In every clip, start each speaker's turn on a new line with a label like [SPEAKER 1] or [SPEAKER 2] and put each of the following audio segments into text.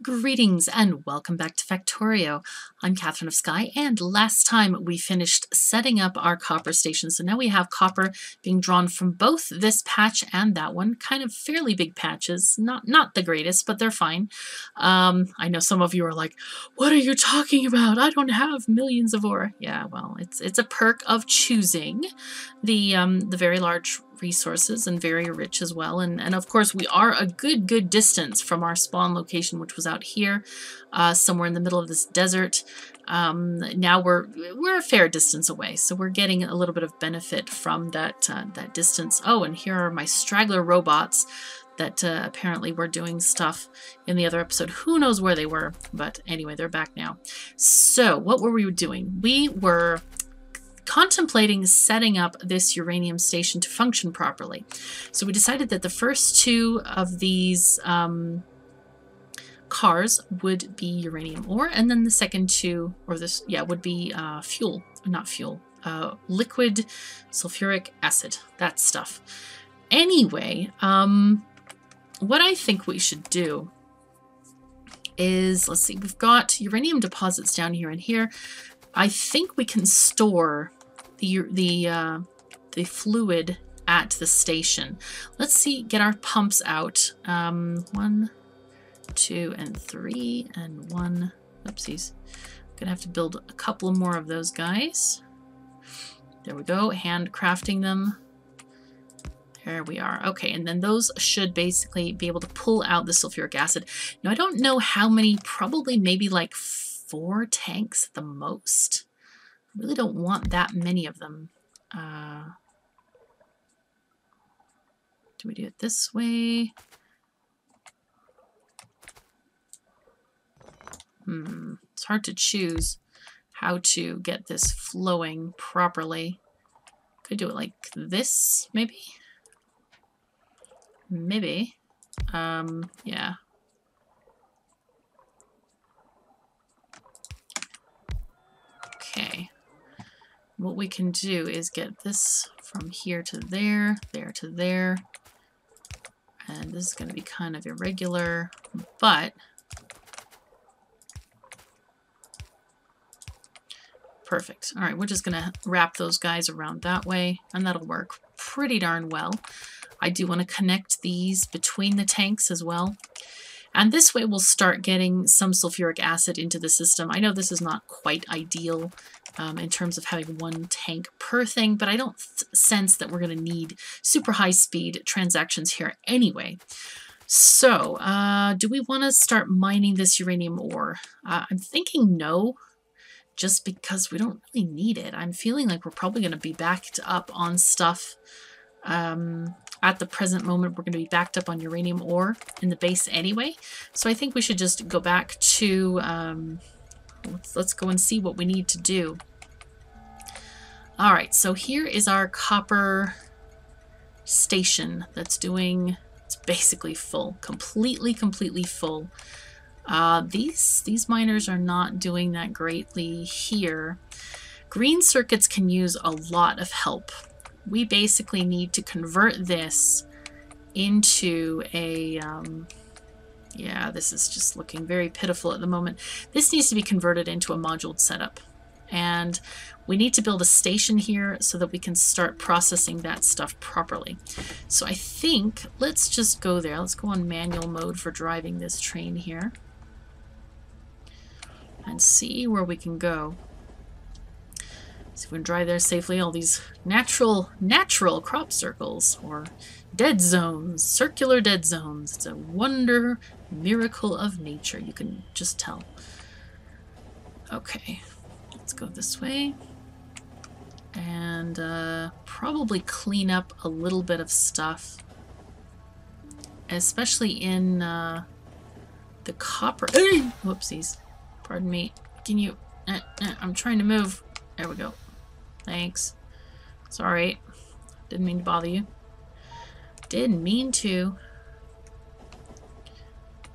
[SPEAKER 1] Greetings and welcome back to Factorio. I'm KatherineOfSky, and last time we finished setting up our copper station. So now we have copper being drawn from both this patch and that one. Kind of fairly big patches. Not the greatest, but they're fine. I know some of you are like, what are you talking about? I don't have millions of ore. Yeah, well, it's a perk of choosing the very large resources and very rich as well, and of course we are a good distance from our spawn location, which was out here somewhere in the middle of this desert. Now we're a fair distance away, so we're getting a little bit of benefit from that that distance. Oh, and here are my straggler robots that apparently were doing stuff in the other episode. Who knows where they were, but anyway, they're back now. So what were we doing? We were contemplating setting up this uranium station to function properly. So we decided that the first two of these cars would be uranium ore, and then the second two, or this, yeah, would be fuel, not fuel, liquid sulfuric acid, that stuff. Anyway, what I think we should do is, let's see, we've got uranium deposits down here and here. I think we can store the fluid at the station. Let's see, get our pumps out. 1, 2, and 3, and 1. Oopsies. Gonna have to build a couple more of those guys. There we go. Handcrafting them. There we are. Okay, and then those should basically be able to pull out the sulfuric acid. Now, I don't know how many, probably maybe like 4 tanks at the most. I really don't want that many of them. Do we do it this way? It's hard to choose how to get this flowing properly. Could do it like this, maybe? Maybe. Yeah. Okay. What we can do is get this from here to there, there to there. And this is going to be kind of irregular, but perfect. All right, we're just going to wrap those guys around that way, and that'll work pretty darn well. I do want to connect these between the tanks as well. And this way we'll start getting some sulfuric acid into the system. I know this is not quite ideal in terms of having 1 tank per thing, but I don't sense that we're going to need super high speed transactions here anyway. So, do we want to start mining this uranium ore? I'm thinking no, just because we don't really need it. I'm feeling like we're probably going to be backed up on stuff. At the present moment, we're going to be backed up on uranium ore in the base anyway. So I think we should just go back to, let's go and see what we need to do. All right, so here is our copper station that's doing, it's basically full, completely full. These miners are not doing that greatly here. Green circuits can use a lot of help. We basically need to convert this into a, yeah, this is just looking very pitiful at the moment. This needs to be converted into a module setup. And we need to build a station here so that we can start processing that stuff properly. So I think, let's just go there. Let's go on manual mode for driving this train here. And see where we can go. See if we can drive there safely. All these natural crop circles, or dead zones, circular dead zones. It's a wonder, miracle of nature, you can just tell. Okay, let's go this way. And probably clean up a little bit of stuff. Especially in the copper. Whoopsies. Pardon me. Can you... I'm trying to move. There we go. Thanks. Sorry. Didn't mean to bother you. Didn't mean to.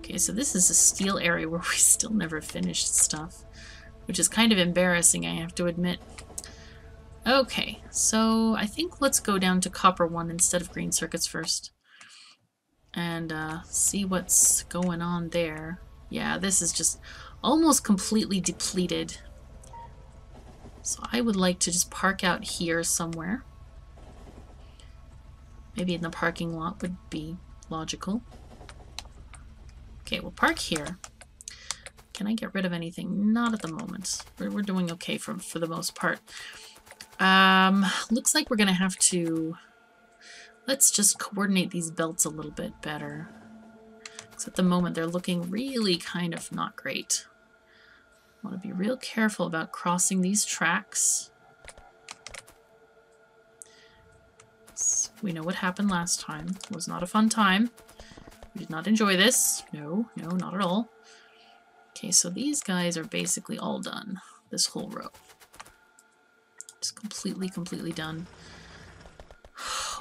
[SPEAKER 1] Okay, so this is a steel area where we still never finished stuff, which is kind of embarrassing, I have to admit. Okay, so I think let's go down to copper 1 instead of green circuits first. And see what's going on there. Yeah, this is just almost completely depleted. So I would like to just park out here somewhere. Maybe in the parking lot would be logical. Okay, we'll park here. Can I get rid of anything? Not at the moment. We're doing okay for the most part. Looks like we're going to have to... Let's just coordinate these belts a little bit better. Because at the moment they're looking really kind of not great. I want to be real careful about crossing these tracks. We know what happened last time. It was not a fun time. We did not enjoy this. No, not at all. Okay, so these guys are basically all done. This whole row. Just completely done.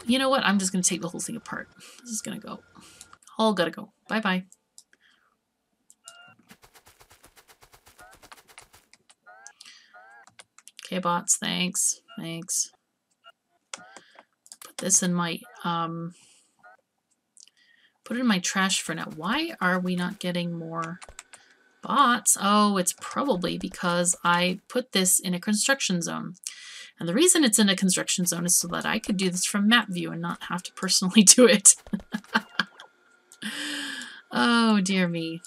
[SPEAKER 1] You know what? I'm just going to take the whole thing apart. This is going to go. All gotta go. Bye-bye. Okay, bots. Thanks. Thanks. Put this in my... Put it in my trash for now. Why are we not getting more bots? Oh, it's probably because I put this in a construction zone. And the reason it's in a construction zone is so that I could do this from map view and not have to personally do it. Oh, dear me.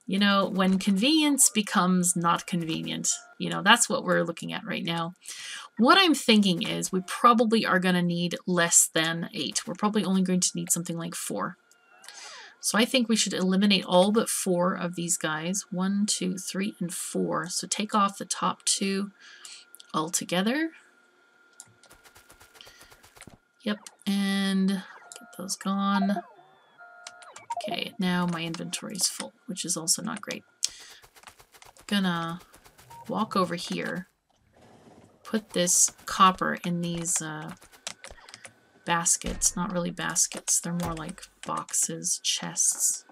[SPEAKER 1] You know, when convenience becomes not convenient, you know, that's what we're looking at right now. What I'm thinking is we probably are going to need less than 8. We're probably only going to need something like 4. So I think we should eliminate all but 4 of these guys. 1, 2, 3, and 4. So take off the top 2 altogether. Yep, and get those gone. Okay, now my inventory is full, which is also not great. Gonna walk over here, put this copper in these baskets. Not really baskets, they're more like boxes, chests.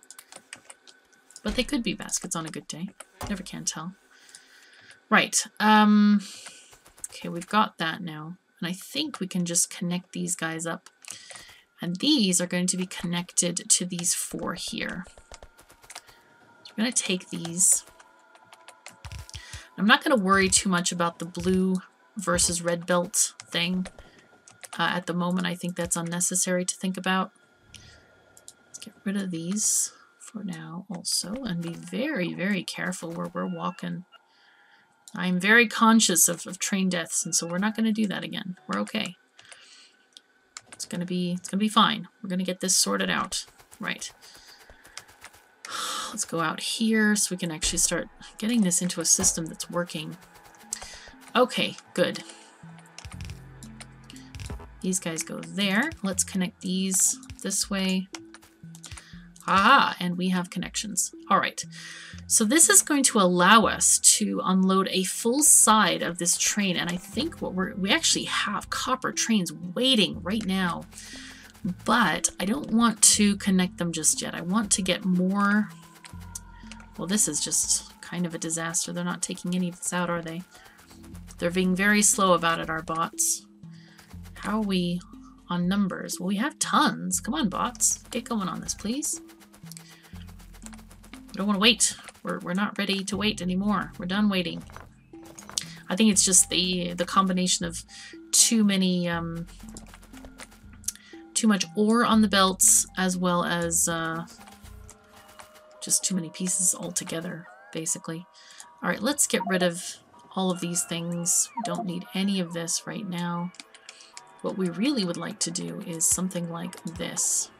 [SPEAKER 1] But they could be baskets on a good day. Never can tell. Right, okay, we've got that now. And I think we can just connect these guys up. And these are going to be connected to these 4 here. So we're going to take these. I'm not going to worry too much about the blue versus red belt thing. At the moment, I think that's unnecessary to think about. Let's get rid of these for now also. And be very careful where we're walking. I'm very conscious of train deaths, and so we're not going to do that again. We're okay. It's gonna be fine. We're gonna get this sorted out. Right. Let's go out here so we can actually start getting this into a system that's working. Okay, good. These guys go there. Let's connect these this way. Ah, and we have connections. All right. So this is going to allow us to unload a full side of this train. And I think what we actually have copper trains waiting right now. But I don't want to connect them just yet. I want to get more. Well, this is just kind of a disaster. They're not taking any of this out, are they? They're being very slow about it, our bots. How are we on numbers? Well, we have tons. Come on, bots. Get going on this, please. We don't want to wait. We're not ready to wait anymore. We're done waiting. I think it's just the combination of too many too much ore on the belts, as well as just too many pieces altogether, basically. All right, let's get rid of all of these things. We don't need any of this right now. What we really would like to do is something like this.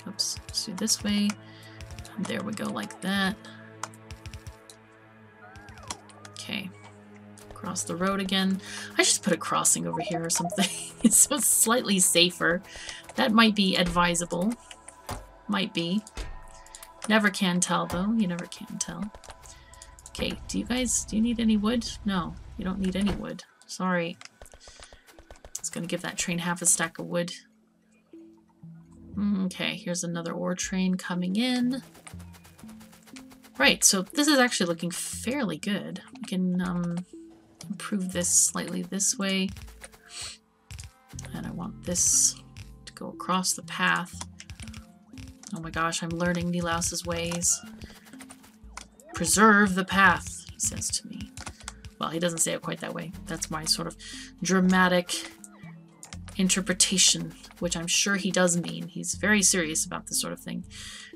[SPEAKER 1] Oops, let's do this way. And there we go, like that. Okay. Cross the road again. I should put a crossing over here or something. It's so slightly safer. That might be advisable. Might be. Never can tell, though. You never can tell. Okay, do you need any wood? No, you don't need any wood. Sorry. It's gonna give that train half a stack of wood. Okay, here's another ore train coming in. Right, so this is actually looking fairly good. We can improve this slightly this way. And I want this to go across the path. Oh my gosh, I'm learning Nilaus's ways. Preserve the path, he says to me. Well, he doesn't say it quite that way. That's my sort of dramatic interpretation, which I'm sure he does mean. He's very serious about this sort of thing.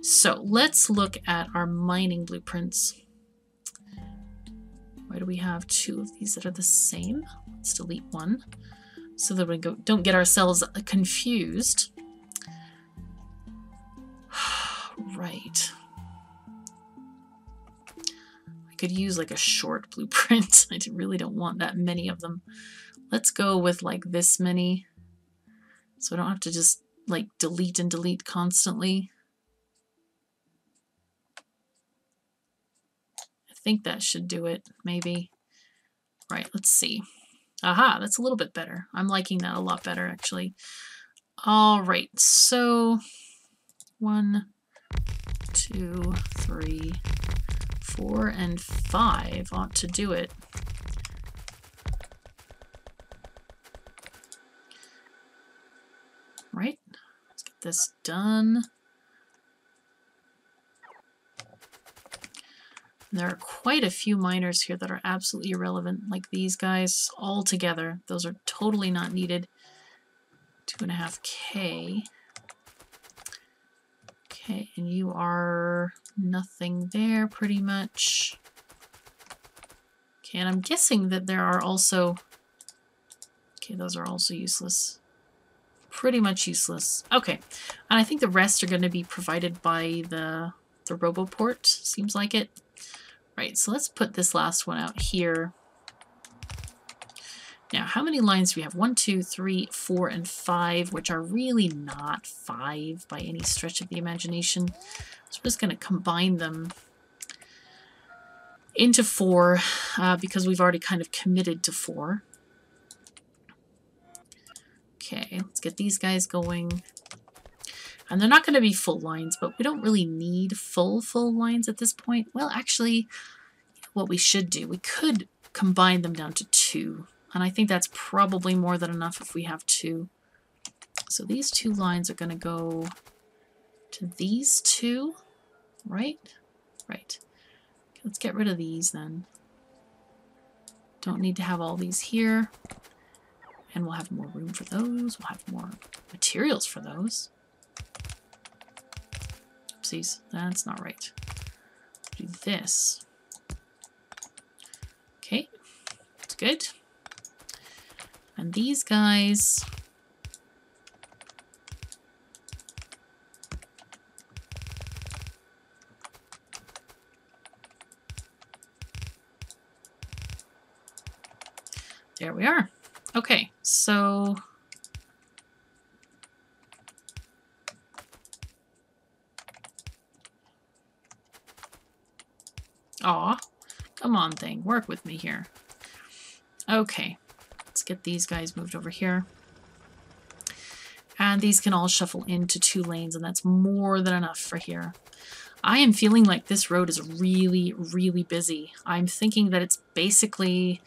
[SPEAKER 1] So let's look at our mining blueprints. Why do we have two of these that are the same? Let's delete one so that we don't get ourselves confused. Right. I could use like a short blueprint. I really don't want that many of them. Let's go with like this many, so I don't have to just like delete and delete constantly. I think that should do it, maybe. Right, let's see. Aha, that's a little bit better. I'm liking that a lot better, actually. All right, so 1, 2, 3, 4, and 5 ought to do it. Right, let's get this done. There are quite a few miners here that are absolutely irrelevant, like these guys all together. Those are totally not needed. 2.5K. Okay, and you are nothing there pretty much. Okay, and I'm guessing that there are also... Okay, those are also useless. Pretty much useless. Okay, and I think the rest are going to be provided by the RoboPort, seems like it. Right, so let's put this last one out here. Now, how many lines do we have? 1, 2, 3, 4, and 5, which are really not 5 by any stretch of the imagination. So we're just going to combine them into 4 because we've already kind of committed to 4. Okay, let's get these guys going. And they're not going to be full lines, but we don't really need full lines at this point. Well, actually, what we should do, we could combine them down to 2. And I think that's probably more than enough if we have 2. So these 2 lines are going to go to these 2, right? Right. Okay, let's get rid of these then. Don't need to have all these here. And we'll have more room for those. We'll have more materials for those. Oopsies, that's not right. Do this. Okay, that's good. And these guys, there we are. Okay, so aw, come on thing, work with me here. Okay, let's get these guys moved over here. And these can all shuffle into 2 lanes, and that's more than enough for here. I am feeling like this road is really, really busy. I'm thinking that it's basically...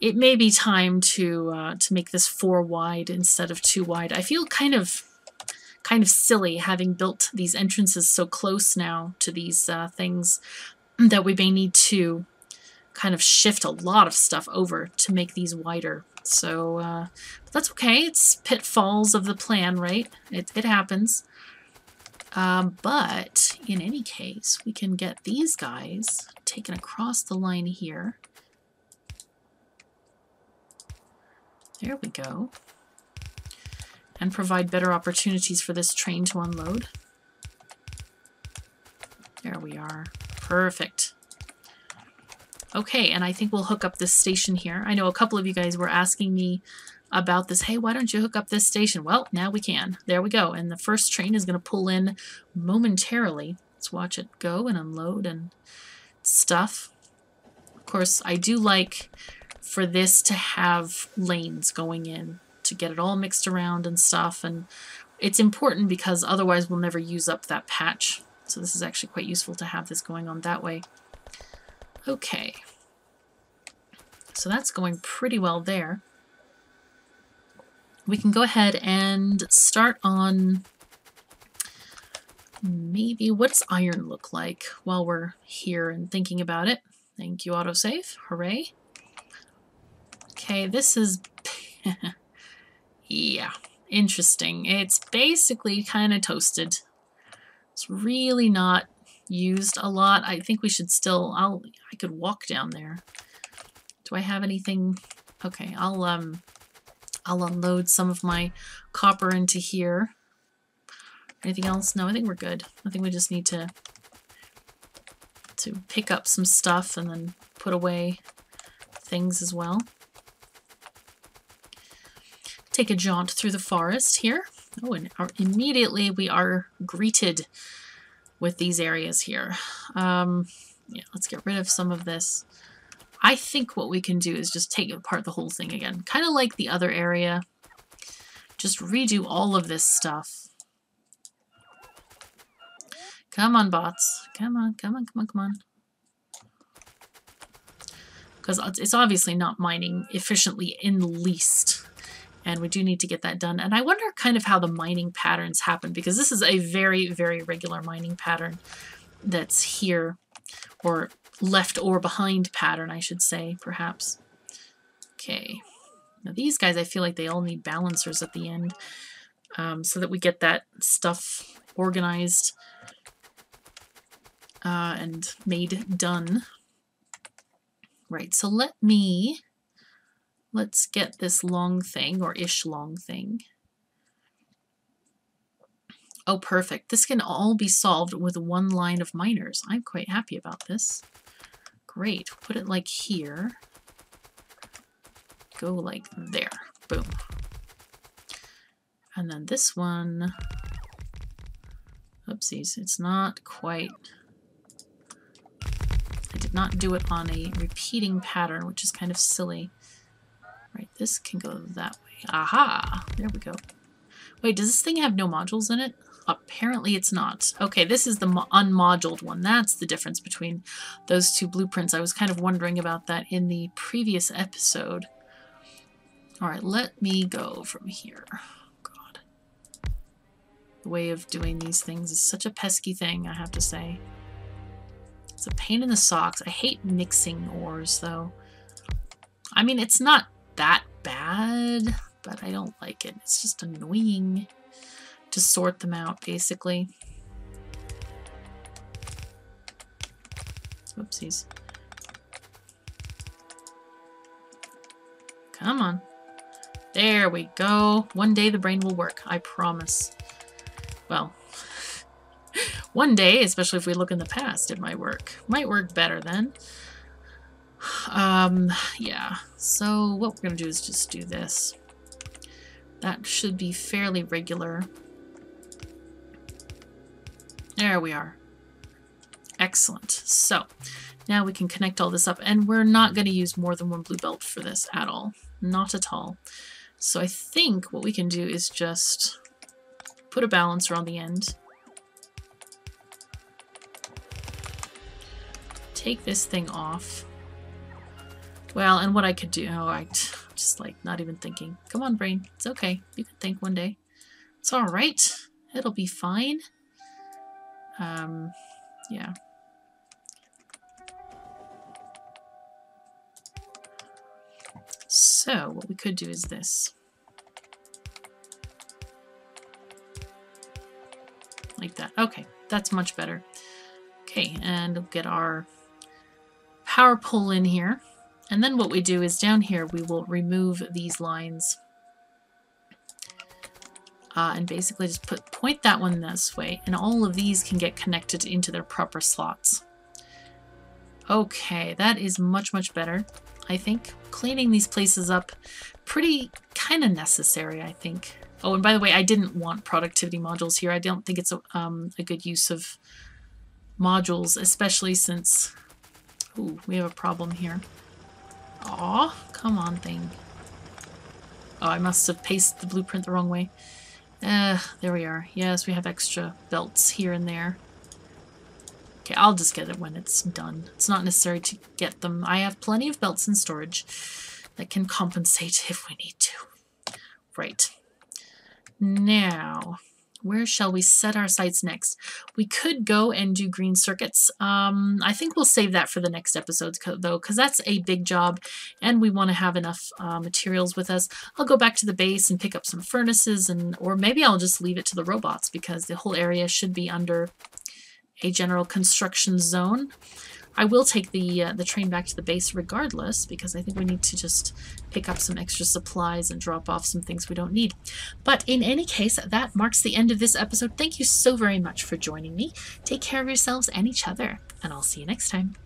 [SPEAKER 1] It may be time to make this 4 wide instead of 2 wide. I feel kind of silly having built these entrances so close now to these things that we may need to kind of shift a lot of stuff over to make these wider. So but that's okay. It's pitfalls of the plan, right? It happens. But in any case, we can get these guys taken across the line here. There we go. And provide better opportunities for this train to unload. There we are. Perfect. Okay, and I think we'll hook up this station here. I know a couple of you guys were asking me about this. Hey, why don't you hook up this station? Well, now we can. There we go. And the first train is going to pull in momentarily. Let's watch it go and unload and stuff. Of course, I do like for this to have lanes going in to get it all mixed around and stuff. And it's important because otherwise we'll never use up that patch. So this is actually quite useful to have this going on that way. Okay. So that's going pretty well there. We can go ahead and start on maybe, what does iron look like while we're here and thinking about it? Thank you, autosave. Hooray. Okay, this is... yeah, interesting. It's basically kind of toasted. It's really not used a lot. I think we should still... I could walk down there. Do I have anything? Okay, I'll unload some of my copper into here. Anything else? No, I think we're good. I think we just need to pick up some stuff and then put away things as well. Take a jaunt through the forest here. Oh, and immediately we are greeted with these areas here. Yeah, let's get rid of some of this. I think what we can do is just take apart the whole thing again. Kind of like the other area. Just redo all of this stuff. Come on, bots. Come on, come on, come on, come on. Because it's obviously not mining efficiently in the least. And we do need to get that done. And I wonder kind of how the mining patterns happen, because this is a very, very regular mining pattern that's here. Or left or behind pattern, I should say, perhaps. Okay. Now these guys, I feel like they all need balancers at the end. So that we get that stuff organized and made done. Right, so let's get this long thing, or ish long thing. Oh, perfect. This can all be solved with one line of miners. I'm quite happy about this. Great. Put it like here. Go like there. Boom. And then this one... Oopsies, it's not quite... I did not do it on a repeating pattern, which is kind of silly. Right, this can go that way. Aha! There we go. Wait, does this thing have no modules in it? Apparently it's not. Okay, this is the unmoduled one. That's the difference between those two blueprints. I was kind of wondering about that in the previous episode. Alright, let me go from here. God. The way of doing these things is such a pesky thing, I have to say. It's a pain in the socks. I hate mixing ores, though. I mean, it's not that bad, but I don't like it. It's just annoying to sort them out, basically. Whoopsies. Come on. There we go. One day the brain will work, I promise. Well, one day, especially if we look in the past, it might work. Might work better then. Yeah. So what we're going to do is just do this. That should be fairly regular. There we are. Excellent. So now we can connect all this up, and we're not going to use more than one blue belt for this at all. Not at all. So I think what we can do is just put a balancer on the end. Take this thing off. Well, and what I could do, oh, I just like not even thinking. Come on, brain. It's okay. You can think one day. It's all right. It'll be fine. Yeah. So what we could do is this. Like that. Okay, that's much better. Okay, and we'll get our power pole in here. And then what we do is down here we will remove these lines. And basically just point that one this way, and all of these can get connected into their proper slots. Okay, that is much, much better, I think. Cleaning these places up, pretty kind of necessary, I think. Oh, and by the way, I didn't want productivity modules here. I don't think it's a good use of modules, especially since... Ooh, we have a problem here. Aw, come on, thing. Oh, I must have pasted the blueprint the wrong way. There we are. Yes, we have extra belts here and there. Okay, I'll just get it when it's done. It's not necessary to get them. I have plenty of belts in storage that can compensate if we need to. Right. Now, Where shall we set our sights next? We could go and do green circuits. I think we'll save that for the next episode, though, because that's a big job, and we want to have enough materials with us. I'll go back to the base and pick up some furnaces, or maybe I'll just leave it to the robots, because the whole area should be under a general construction zone. I will take the train back to the base regardless, because I think we need to just pick up some extra supplies and drop off some things we don't need. But in any case, that marks the end of this episode. Thank you so very much for joining me. Take care of yourselves and each other, and I'll see you next time.